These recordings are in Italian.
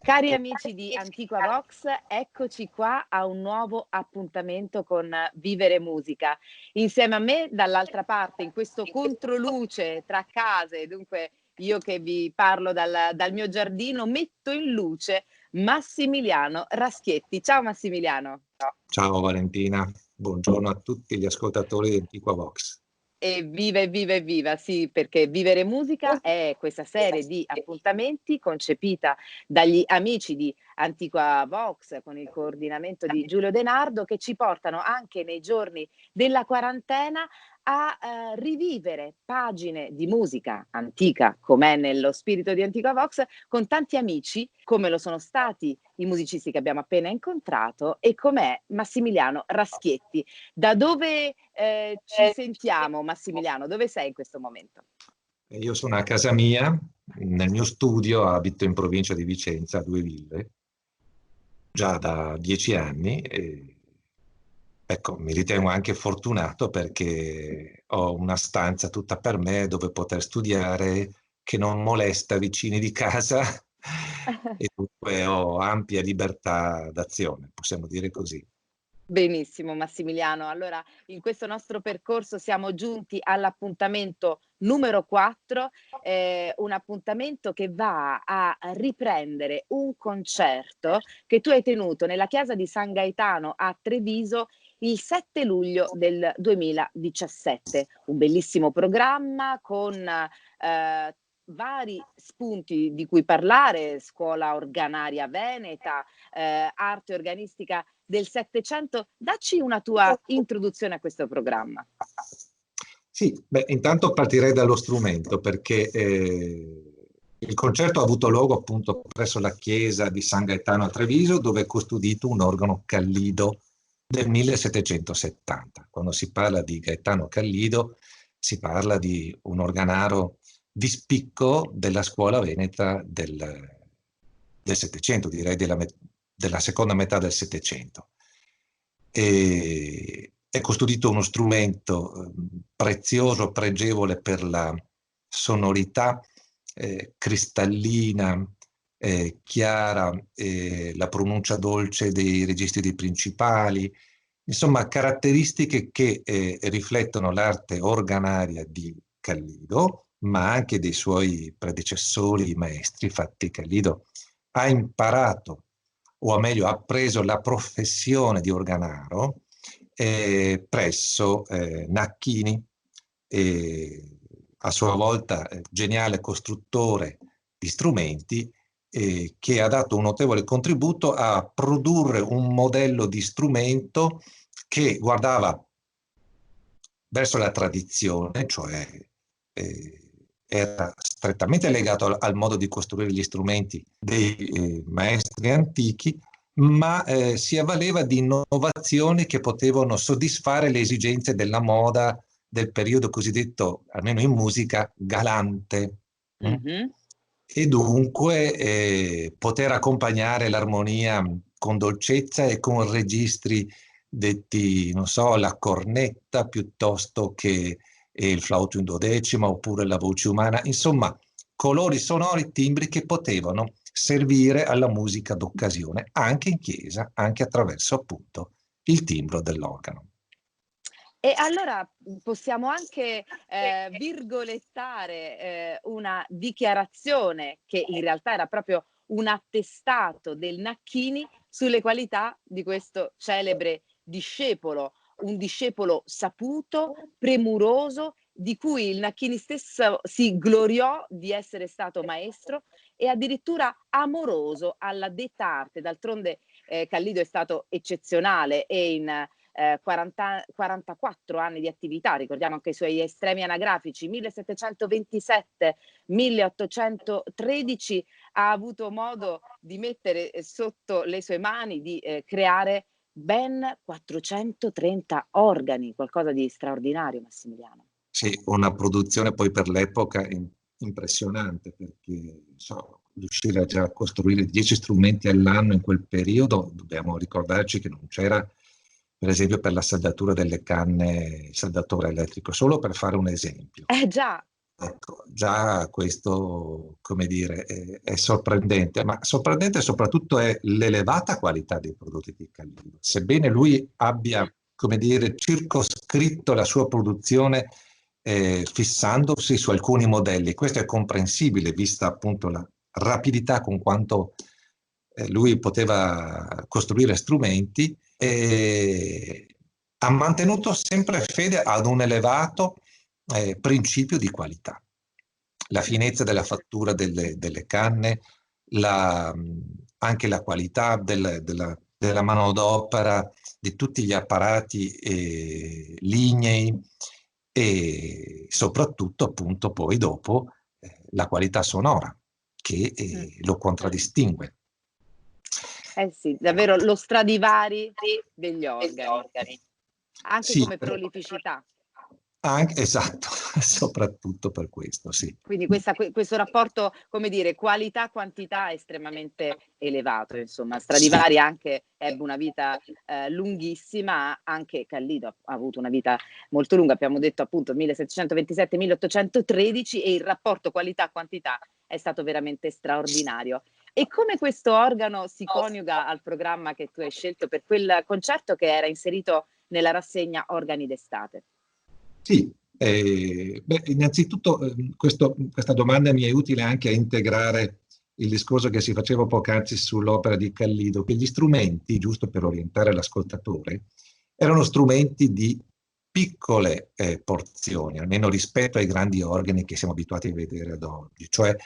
Cari amici di Antiqua Vox, eccoci qua a un nuovo appuntamento con Vivere Musica. Insieme a me, dall'altra parte, in questo controluce tra case, dunque io che vi parlo dal mio giardino, metto in luce Massimiliano Raschietti. Ciao Massimiliano. Ciao Valentina, buongiorno a tutti gli ascoltatori di Antiqua Vox. Evviva, evviva, evviva! Sì, perché Vivere Musica è questa serie di appuntamenti concepita dagli amici di Antiqua Vox con il coordinamento di Giulio De Nardo, che ci portano anche nei giorni della quarantena a rivivere pagine di musica antica, com'è nello spirito di Antiqua Vox, con tanti amici, come lo sono stati i musicisti che abbiamo appena incontrato e com'è Massimiliano Raschietti. Da dove ci sentiamo, Massimiliano? Dove sei in questo momento? Io sono a casa mia, nel mio studio, abito in provincia di Vicenza, a Due Ville, già da 10 anni. E, ecco, mi ritengo anche fortunato perché ho una stanza tutta per me dove poter studiare, che non molesta vicini di casa e dunque ho ampia libertà d'azione, possiamo dire così. Benissimo Massimiliano, allora in questo nostro percorso siamo giunti all'appuntamento numero 4, un appuntamento che va a riprendere un concerto che tu hai tenuto nella chiesa di San Gaetano a Treviso il 7 luglio del 2017. Un bellissimo programma con vari spunti di cui parlare, scuola organaria veneta, arte organistica del Settecento. Dacci una tua introduzione a questo programma. Sì, beh, intanto partirei dallo strumento perché il concerto ha avuto luogo appunto presso la chiesa di San Gaetano a Treviso, dove è custodito un organo Callido del 1770. Quando si parla di Gaetano Callido si parla di un organaro di spicco della scuola veneta del Settecento, direi della seconda metà del Settecento. È custodito uno strumento prezioso, pregevole per la sonorità cristallina, chiara, la pronuncia dolce dei registri dei principali, insomma caratteristiche che riflettono l'arte organaria di Callido, ma anche dei suoi predecessori maestri. Infatti Callido ha imparato, o meglio ha preso la professione di organaro presso Nacchini, a sua volta geniale costruttore di strumenti, che ha dato un notevole contributo a produrre un modello di strumento che guardava verso la tradizione, cioè era strettamente legato al modo di costruire gli strumenti dei maestri antichi, ma si avvaleva di innovazioni che potevano soddisfare le esigenze della moda del periodo cosiddetto, almeno in musica, galante. Mm-hmm. E dunque poter accompagnare l'armonia con dolcezza e con registri detti, non so, la cornetta piuttosto che il flauto in duodecima oppure la voce umana, insomma, colori sonori, timbri che potevano servire alla musica d'occasione, anche in chiesa, anche attraverso appunto il timbro dell'organo. E allora possiamo anche virgolettare una dichiarazione che in realtà era proprio un attestato del Nacchini sulle qualità di questo celebre discepolo, un discepolo saputo, premuroso, di cui il Nacchini stesso si gloriò di essere stato maestro e addirittura amoroso alla detta arte. D'altronde Callido è stato eccezionale e in 44 anni di attività, ricordiamo anche i suoi estremi anagrafici, 1727-1813, ha avuto modo di mettere sotto le sue mani, di creare ben 430 organi, qualcosa di straordinario, Massimiliano. Sì, una produzione poi per l'epoca impressionante, perché riuscire a già costruire 10 strumenti all'anno in quel periodo, dobbiamo ricordarci che non c'era, per esempio, per la saldatura delle canne il saldatore elettrico, solo per fare un esempio. Già, Ecco, già questo, come dire, è sorprendente, ma sorprendente soprattutto è l'elevata qualità dei prodotti di Callido. Sebbene lui abbia, come dire, circoscritto la sua produzione fissandosi su alcuni modelli, questo è comprensibile vista appunto la rapidità con quanto lui poteva costruire strumenti, e ha mantenuto sempre fede ad un elevato principio di qualità. La finezza della fattura delle canne, anche la qualità della manodopera, di tutti gli apparati lignei e soprattutto appunto poi dopo la qualità sonora che lo contraddistingue. Eh sì, davvero lo Stradivari degli organi, anche Sì, come prolificità. esatto, soprattutto per questo, sì. Quindi questo rapporto, come dire, qualità-quantità è estremamente elevato, insomma. Stradivari anche ebbe una vita lunghissima, anche Callido ha avuto una vita molto lunga, abbiamo detto appunto 1727-1813, e il rapporto qualità-quantità è stato veramente straordinario. E come questo organo si coniuga al programma che tu hai scelto per quel concerto che era inserito nella rassegna Organi d'estate? Sì, innanzitutto questa domanda mi è utile anche a integrare il discorso che si faceva poc'anzi sull'opera di Callido, che gli strumenti, giusto per orientare l'ascoltatore, erano strumenti di piccole porzioni, almeno rispetto ai grandi organi che siamo abituati a vedere ad oggi. Cioè,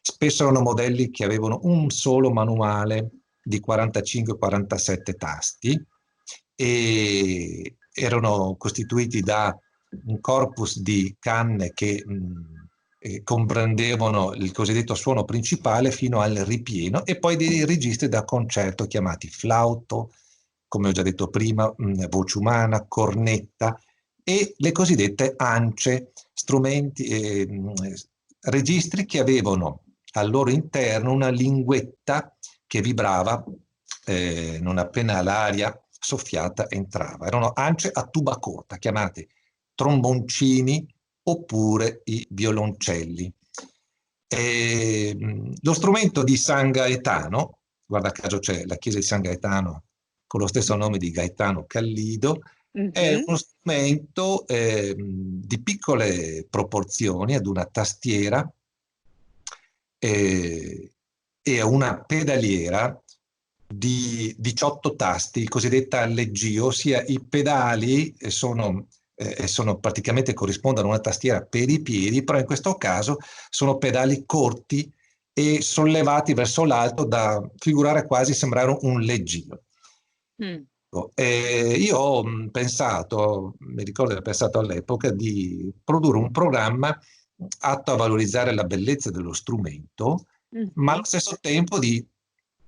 spesso erano modelli che avevano un solo manuale di 45-47 tasti e erano costituiti da un corpus di canne che comprendevano il cosiddetto suono principale fino al ripieno, e poi dei registri da concerto chiamati flauto, come ho già detto prima, voce umana, cornetta, e le cosiddette ance, strumenti, registri che avevano al loro interno una linguetta che vibrava non appena l'aria soffiata entrava. Erano ance a tuba corta, chiamate tromboncini oppure i violoncelli. Lo strumento di San Gaetano, guarda caso c'è la chiesa di San Gaetano con lo stesso nome di Gaetano Callido, è uno strumento di piccole proporzioni, ad una tastiera e a una pedaliera di 18 tasti, cosiddetta leggio, ossia i pedali sono praticamente corrispondono a una tastiera per i piedi, però in questo caso sono pedali corti e sollevati verso l'alto da figurare quasi sembrare un leggio. Io ho pensato, mi ricordo di aver pensato all'epoca, di produrre un programma atto a valorizzare la bellezza dello strumento, ma allo stesso tempo di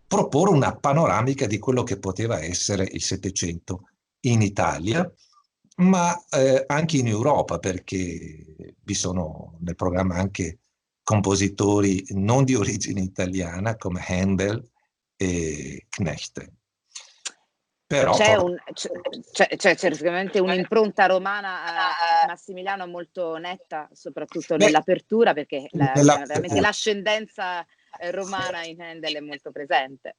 proporre una panoramica di quello che poteva essere il Settecento in Italia, ma anche in Europa, perché vi sono nel programma anche compositori non di origine italiana come Handel e Knecht. Però c'è sicuramente un'impronta romana, Massimiliano, molto netta, soprattutto nell'apertura, perché veramente l'ascendenza romana in Handel è molto presente.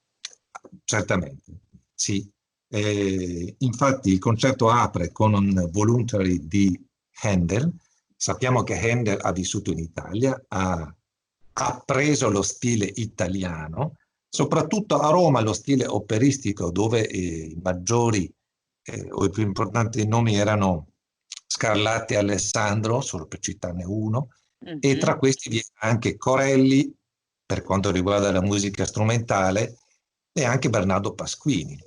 Certamente, sì. Infatti il concerto apre con un voluntary di Handel. Sappiamo che Handel ha vissuto in Italia, ha preso lo stile italiano, soprattutto a Roma lo stile operistico, dove i maggiori o i più importanti nomi erano Scarlatti e Alessandro, solo per citarne uno, e tra questi vi è anche Corelli, per quanto riguarda la musica strumentale, e anche Bernardo Pasquini.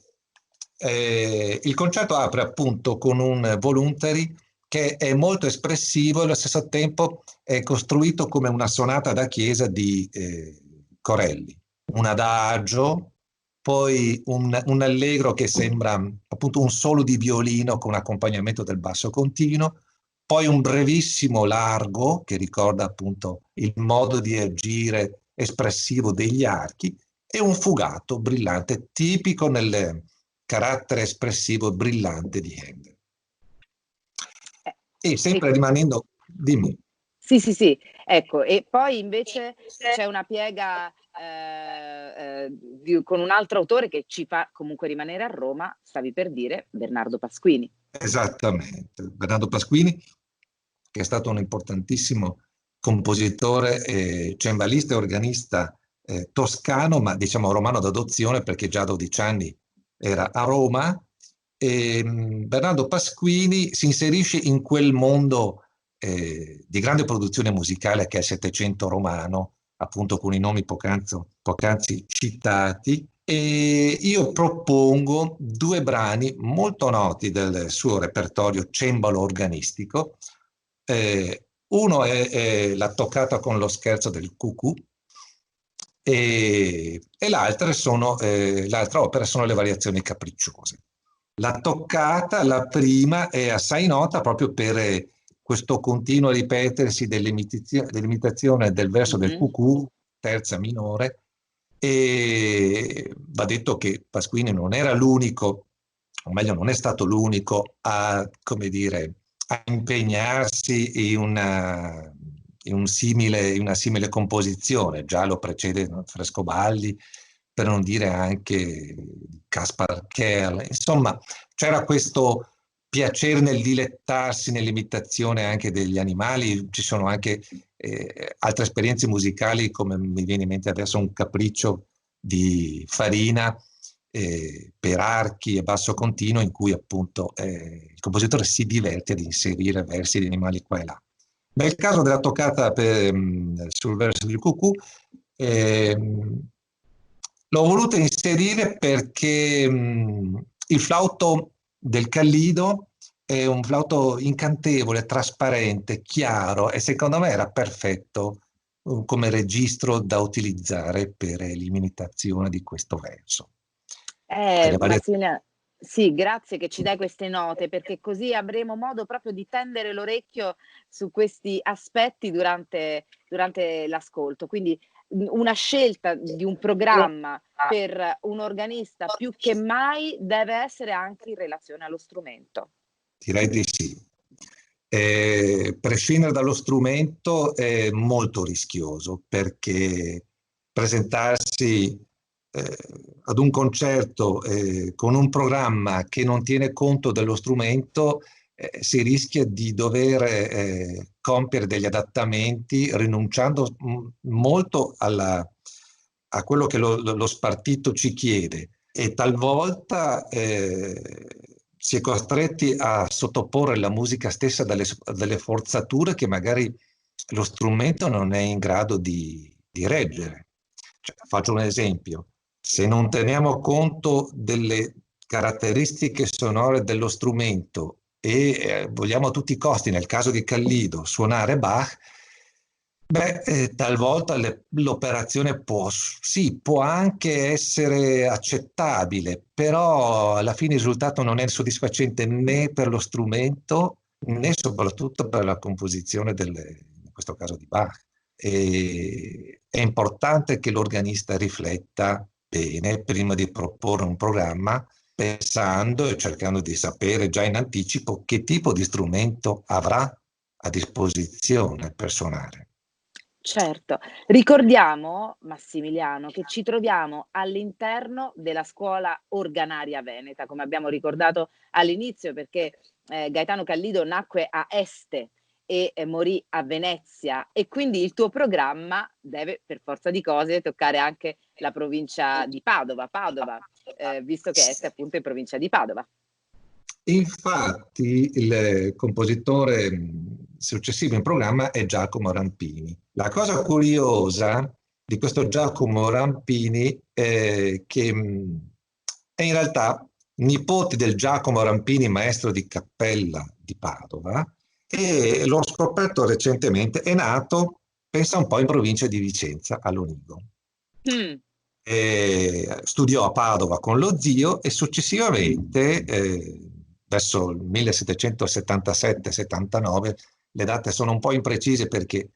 Il concerto apre appunto con un voluntary che è molto espressivo e allo stesso tempo è costruito come una sonata da chiesa di Corelli. Un adagio, poi un allegro che sembra appunto un solo di violino con accompagnamento del basso continuo, poi un brevissimo largo che ricorda appunto il modo di agire espressivo degli archi, e un fugato brillante tipico nel carattere espressivo brillante di Handel. E sempre rimanendo, dimmi. Sì, sì, sì, ecco, e poi invece c'è una piega con un altro autore che ci fa comunque rimanere a Roma, stavi per dire Bernardo Pasquini. Esattamente, Bernardo Pasquini, che è stato un importantissimo compositore, cembalista e organista toscano, ma diciamo romano d'adozione perché già a 12 anni era a Roma. E Bernardo Pasquini si inserisce in quel mondo di grande produzione musicale che è il Settecento romano, appunto con i nomi poc'anzi citati, e io propongo due brani molto noti del suo repertorio cembalo organistico. Uno è La toccata con lo scherzo del cucù e l'altra opera sono le variazioni capricciose. La toccata, la prima, è assai nota proprio per questo continuo ripetersi dell'imitazione del verso del Mhm. cucù, terza minore, e va detto che Pasquini non era l'unico, o meglio non è stato l'unico a, come dire, a impegnarsi in una simile composizione. Già lo precede Frescobaldi, per non dire anche Caspar Kerl. Insomma, c'era questo piacere nel dilettarsi nell'imitazione anche degli animali. Ci sono anche altre esperienze musicali, come mi viene in mente adesso un capriccio di Farina per archi e basso continuo, in cui appunto il compositore si diverte ad inserire versi di animali qua e là. Nel caso della toccata sul verso del cucù, l'ho voluta inserire perché il flauto del Callido è un flauto incantevole, trasparente, chiaro, e secondo me era perfetto come registro da utilizzare per l'imitazione di questo verso. Poi le varie... Massimiliano, sì, grazie che ci dai queste note, perché così avremo modo proprio di tendere l'orecchio su questi aspetti durante l'ascolto. Quindi una scelta di un programma per un organista più che mai deve essere anche in relazione allo strumento. Direi di sì. Prescindere dallo strumento è molto rischioso perché presentarsi ad un concerto con un programma che non tiene conto dello strumento si rischia di dover compiere degli adattamenti rinunciando molto a quello che lo spartito ci chiede e talvolta si è costretti a sottoporre la musica stessa delle forzature che magari lo strumento non è in grado di reggere. Cioè, faccio un esempio: se non teniamo conto delle caratteristiche sonore dello strumento e vogliamo a tutti i costi, nel caso di Callido, suonare Bach, beh, talvolta l'operazione può anche essere accettabile, però alla fine il risultato non è soddisfacente né per lo strumento né soprattutto per la composizione in questo caso di Bach. E è importante che l'organista rifletta bene prima di proporre un programma, pensando e cercando di sapere già in anticipo che tipo di strumento avrà a disposizione per suonare. Certo. Ricordiamo, Massimiliano, che ci troviamo all'interno della scuola organaria veneta, come abbiamo ricordato all'inizio, perché Gaetano Callido nacque a Este e morì a Venezia, e quindi il tuo programma deve per forza di cose toccare anche la provincia di Padova, visto che Este appunto è provincia di Padova. Infatti, il compositore successivo in programma è Giacomo Rampini. La cosa curiosa di questo Giacomo Rampini è che è in realtà nipote del Giacomo Rampini, maestro di cappella di Padova, e l'ho scoperto recentemente, è nato, pensa un po', in provincia di Vicenza, a Lonigo. Mm. Studiò a Padova con lo zio e successivamente, verso il 1777-79, le date sono un po' imprecise perché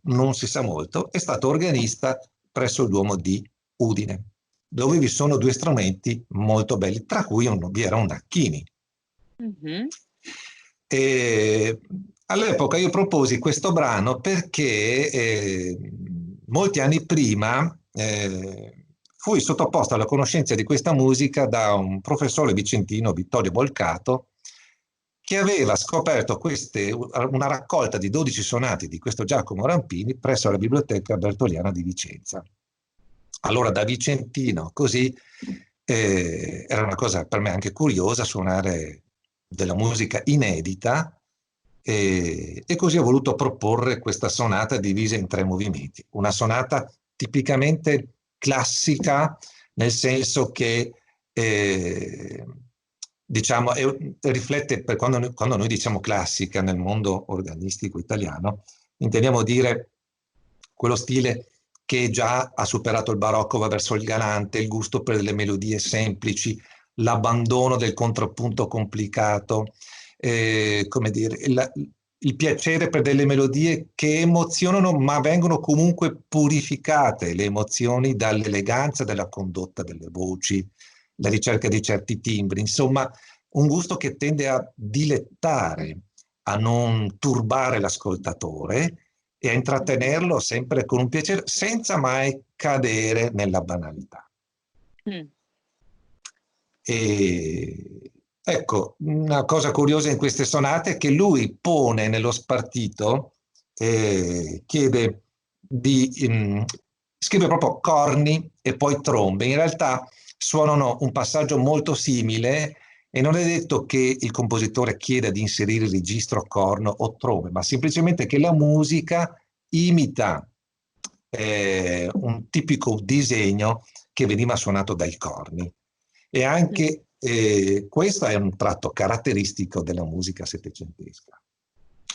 non si sa molto, è stato organista presso il Duomo di Udine, dove vi sono due strumenti molto belli, tra cui vi era un Acchini. Mhm. E All'epoca io proposi questo brano perché molti anni prima fui sottoposto alla conoscenza di questa musica da un professore vicentino, Vittorio Bolcato, che aveva scoperto una raccolta di 12 sonati di questo Giacomo Rampini presso la Biblioteca Bertoliana di Vicenza. Allora da vicentino, così, era una cosa per me anche curiosa suonare della musica inedita, e così ho voluto proporre questa sonata divisa in 3 movimenti. Una sonata tipicamente classica, nel senso che diciamo, riflette, quando noi diciamo classica nel mondo organistico italiano, intendiamo dire quello stile che già ha superato il barocco, va verso il galante, il gusto per le melodie semplici, l'abbandono del contrappunto complicato, come dire, il piacere per delle melodie che emozionano ma vengono comunque purificate, le emozioni dall'eleganza della condotta delle voci, la ricerca di certi timbri, insomma un gusto che tende a dilettare, a non turbare l'ascoltatore e a intrattenerlo sempre con un piacere senza mai cadere nella banalità. E ecco, una cosa curiosa in queste sonate è che lui pone nello spartito, chiede di scrive proprio corni e poi trombe. In realtà suonano un passaggio molto simile e non è detto che il compositore chieda di inserire il registro corno o trombe, ma semplicemente che la musica imita un tipico disegno che veniva suonato dai corni. E anche questo è un tratto caratteristico della musica settecentesca.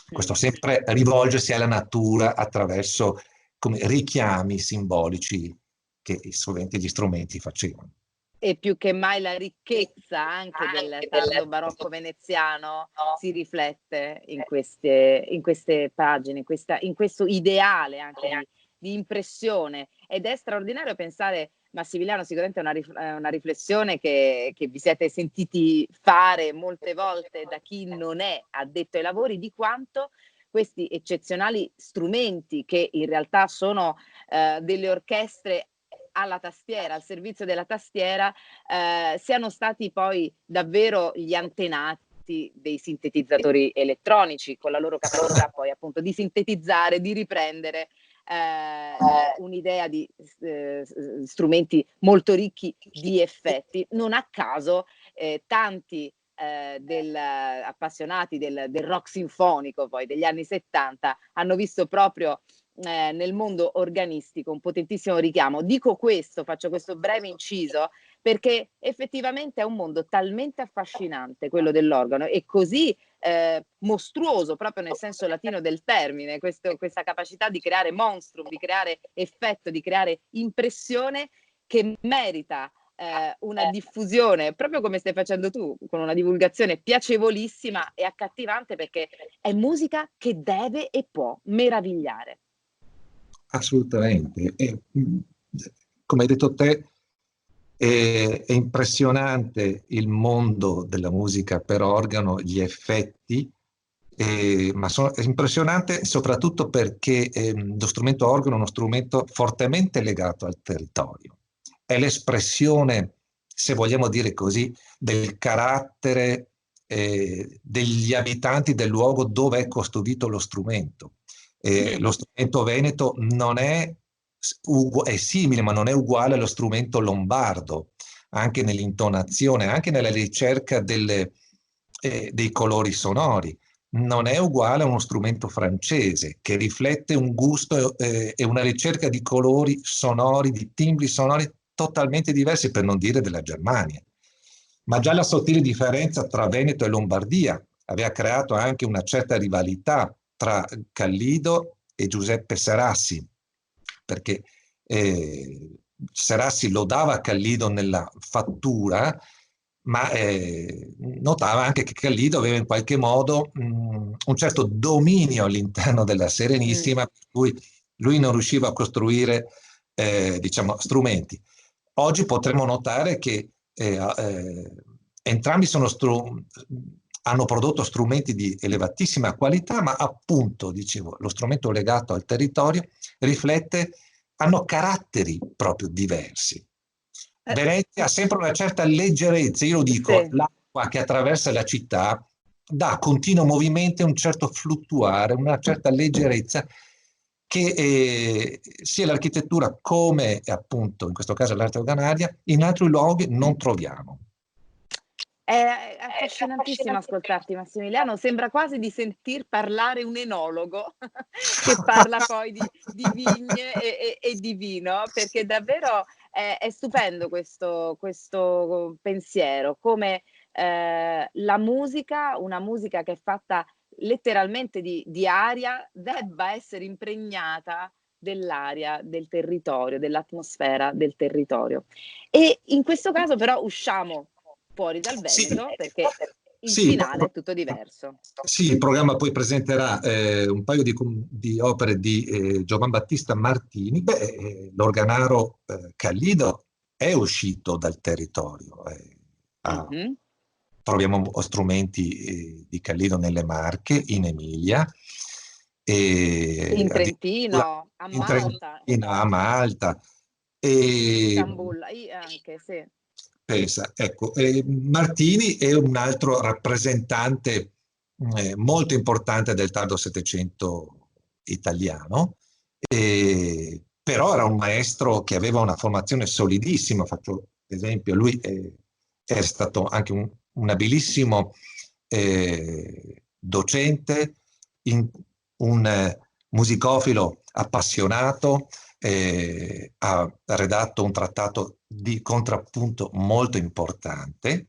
Questo sempre rivolgersi alla natura attraverso richiami simbolici che sovente gli strumenti facevano. E più che mai la ricchezza anche del tardo barocco veneziano si riflette in queste pagine, in questo ideale anche di impressione. Ed è straordinario pensare, Massimiliano, sicuramente è una riflessione che vi siete sentiti fare molte volte da chi non è addetto ai lavori, di quanto questi eccezionali strumenti, che in realtà sono delle orchestre alla tastiera, al servizio della tastiera, siano stati poi davvero gli antenati dei sintetizzatori elettronici, con la loro capacità poi appunto di sintetizzare, di riprendere un'idea di strumenti molto ricchi di effetti. Non a caso tanti appassionati del rock sinfonico poi degli anni 70 hanno visto proprio nel mondo organistico un potentissimo richiamo. Dico questo, faccio questo breve inciso, perché effettivamente è un mondo talmente affascinante quello dell'organo e così mostruoso proprio nel senso latino del termine, questa capacità di creare monstrum, di creare effetto, di creare impressione, che merita una diffusione, proprio come stai facendo tu, con una divulgazione piacevolissima e accattivante, perché è musica che deve e può meravigliare. Assolutamente. Come hai detto te, è impressionante il mondo della musica per organo, gli effetti, ma è impressionante soprattutto perché lo strumento organo è uno strumento fortemente legato al territorio. È l'espressione, se vogliamo dire così, del carattere degli abitanti del luogo dove è costruito lo strumento. Lo strumento veneto non è simile, ma non è uguale allo strumento lombardo, anche nell'intonazione, anche nella ricerca dei colori sonori. Non è uguale a uno strumento francese, che riflette un gusto e una ricerca di colori sonori, di timbri sonori totalmente diversi, per non dire della Germania. Ma già la sottile differenza tra Veneto e Lombardia aveva creato anche una certa rivalità tra Callido e Giuseppe Serassi, perché Serassi lodava Callido nella fattura, ma notava anche che Callido aveva in qualche modo un certo dominio all'interno della Serenissima, per cui lui non riusciva a costruire diciamo, strumenti. Oggi potremmo notare che entrambi sono hanno prodotto strumenti di elevatissima qualità, ma appunto, dicevo, lo strumento legato al territorio hanno caratteri proprio diversi. Venezia ha sempre una certa leggerezza, io lo dico, Sì. l'acqua che attraversa la città dà continuo movimento e un certo fluttuare, una certa leggerezza che sia l'architettura come appunto in questo caso l'arte organaria in altri luoghi non troviamo. È affascinantissimo ascoltarti, Massimiliano, sembra quasi di sentir parlare un enologo che parla poi di vigne e di vino, perché davvero è stupendo questo pensiero, come la musica, una musica che è fatta letteralmente di aria, debba essere impregnata dell'aria, del territorio, dell'atmosfera del territorio. E in questo caso però usciamo fuori dal Sì, Veneto perché il sì, finale è tutto diverso. sì, il programma poi presenterà un paio di opere di Giovan Battista Martini. L'organaro Callido è uscito dal territorio. Mh-mh. Troviamo strumenti di Callido nelle Marche, in Emilia, e In addirittura Trentino, a in Malta, Trentino, a Malta. E Istanbul, i anche, sì. pensa, ecco, Martini è un altro rappresentante molto importante del tardo Settecento italiano, però era un maestro che aveva una formazione solidissima. Faccio esempio, lui è stato anche un abilissimo docente, un musicofilo appassionato, ha redatto un trattato di contrappunto molto importante,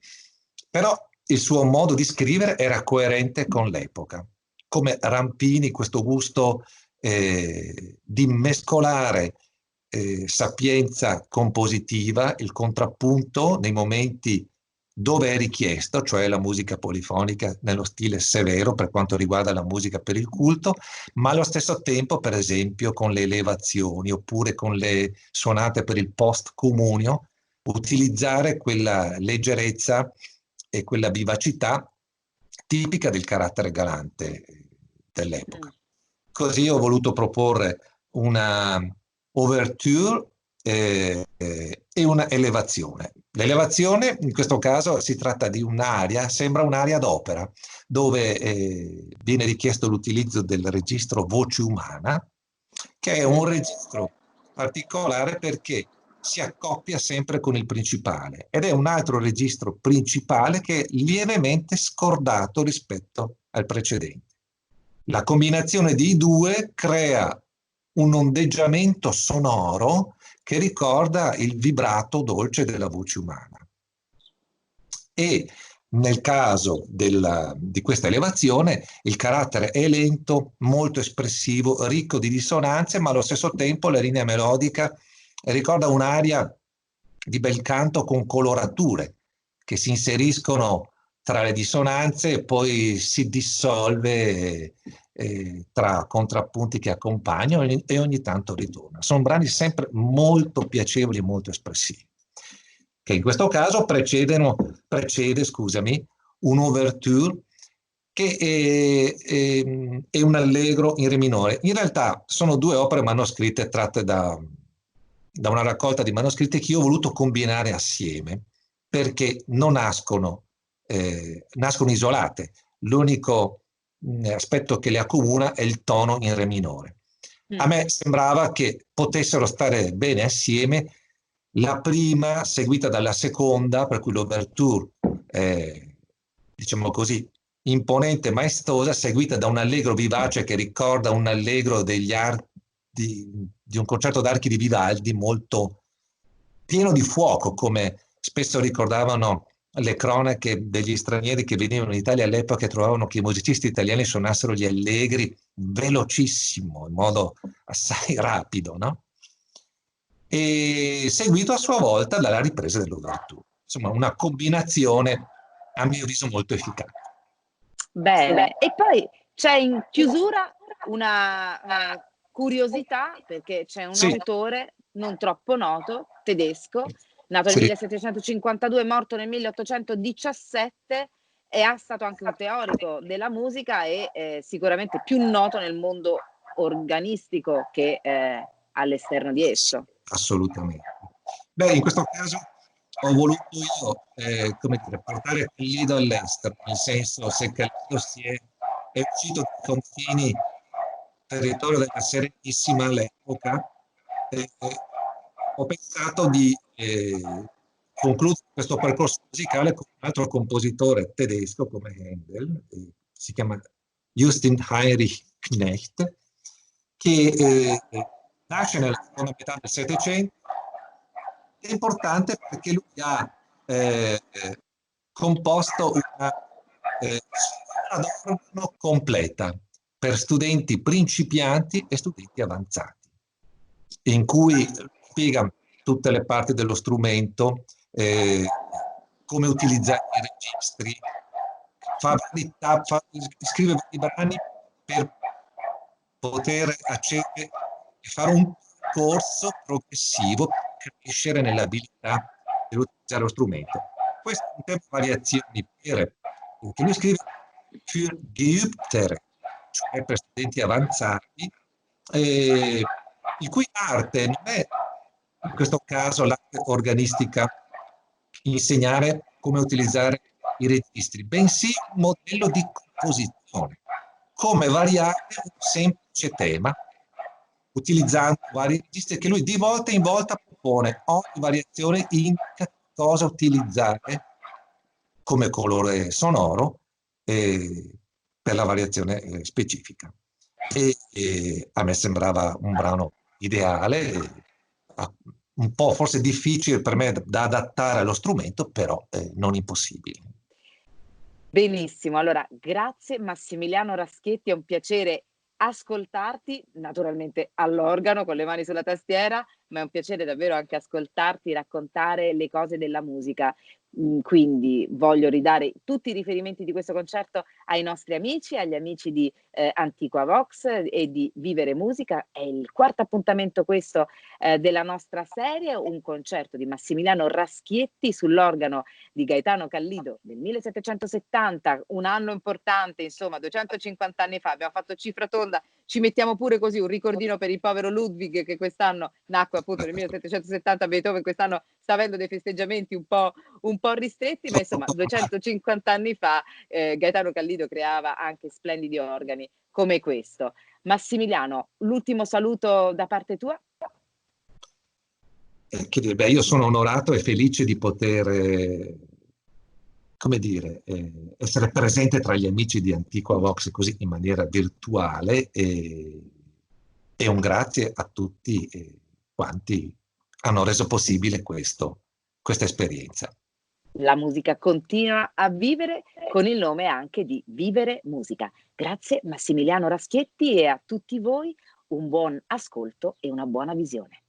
però il suo modo di scrivere era coerente con l'epoca. Come Rampini, questo gusto di mescolare sapienza compositiva, il contrappunto nei momenti dove è richiesto, cioè la musica polifonica nello stile severo per quanto riguarda la musica per il culto, ma allo stesso tempo, per esempio, con le elevazioni oppure con le suonate per il post-comunio, utilizzare quella leggerezza e quella vivacità tipica del carattere galante Mh. dell'epoca. Così ho voluto proporre una overture e una elevazione. L'elevazione, in questo caso, si tratta di un'aria, sembra un'aria d'opera, dove viene richiesto l'utilizzo del registro voce umana, che è un registro particolare perché si accoppia sempre con il principale ed è un altro registro principale che è lievemente scordato rispetto al precedente. La combinazione dei due crea un ondeggiamento sonoro che ricorda il vibrato dolce della voce umana. E nel caso di questa elevazione il carattere è lento, molto espressivo, ricco di dissonanze, ma allo stesso tempo la linea melodica ricorda un'aria di bel canto con colorature che si inseriscono tra le dissonanze e poi si dissolve tra contrappunti che accompagnano e ogni tanto ritorna. Sono brani sempre molto piacevoli e molto espressivi, che in questo caso precede, scusami, un'ouverture che è un allegro in re minore. In realtà sono due opere manoscritte tratte da una raccolta di manoscritti che io ho voluto combinare assieme perché non nascono isolate. L'unico aspetto che le accomuna è il tono in re minore. A me sembrava che potessero stare bene assieme, la prima seguita dalla seconda, per cui l'ouverture, diciamo così, imponente, maestosa, seguita da un allegro vivace che ricorda un allegro di un concerto d'archi di Vivaldi molto pieno di fuoco, come spesso ricordavano le cronache degli stranieri che venivano in Italia all'epoca e trovavano che i musicisti italiani suonassero gli allegri velocissimo, in modo assai rapido, no? E seguito a sua volta dalla ripresa dell'ouverture. Insomma, una combinazione a mio avviso molto efficace. Bene, e poi c'è in chiusura una curiosità, perché c'è un Sì, autore non troppo noto, tedesco, nato nel sì, 1752, morto nel 1817, è stato anche un teorico della musica e sicuramente più noto nel mondo organistico che all'esterno di esso. Assolutamente. Beh, in questo caso ho voluto io, come dire, portare Callido all'estero, nel senso, se Callido è uscito dai confini territorio della Serenissima all'epoca, ho pensato di concludere questo percorso musicale con un altro compositore tedesco come Handel, si chiama Justin Heinrich Knecht, che nasce nella seconda metà del Settecento. È importante perché lui ha composto una suona d'organo completa per studenti principianti e studenti avanzati, in cui spiega tutte le parti dello strumento, come utilizzare i registri, scrive vari brani per poter accedere e fare un corso progressivo per crescere nell'abilità di utilizzare lo strumento. Questo è un tema di variazioni perché lui scrive für Geübtere, cioè per studenti avanzati, il cui arte non è in questo caso l'arte organistica, insegnare come utilizzare i registri, bensì un modello di composizione, come variare un semplice tema utilizzando vari registri che lui di volta in volta propone. Ogni variazione indica cosa utilizzare come colore sonoro per la variazione specifica. E a me sembrava un brano ideale, un po' forse difficile per me da adattare allo strumento, però non impossibile. Benissimo, allora grazie Massimiliano Raschetti, è un piacere ascoltarti, naturalmente all'organo con le mani sulla tastiera, ma è un piacere davvero anche ascoltarti raccontare le cose della musica. Quindi voglio ridare tutti i riferimenti di questo concerto ai nostri amici, agli amici di Antiqua Vox e di Vivere Musica. È il quarto appuntamento questo della nostra serie, un concerto di Massimiliano Raschietti sull'organo di Gaetano Callido del 1770, un anno importante, insomma 250 anni fa, abbiamo fatto cifra tonda, ci mettiamo pure così un ricordino per il povero Ludwig che quest'anno nacque appunto nel 1770, Beethoven quest'anno sta avendo dei festeggiamenti un po' ristretti, ma insomma 250 anni fa Gaetano Callido creava anche splendidi organi come questo. Massimiliano, l'ultimo saluto da parte tua? Che dire, beh, io sono onorato e felice di poter, come dire, essere presente tra gli amici di Antiqua Vox così in maniera virtuale e un grazie a tutti quanti hanno reso possibile questa esperienza. La musica continua a vivere con il nome anche di Vivere Musica. Grazie Massimiliano Raschietti e a tutti voi un buon ascolto e una buona visione.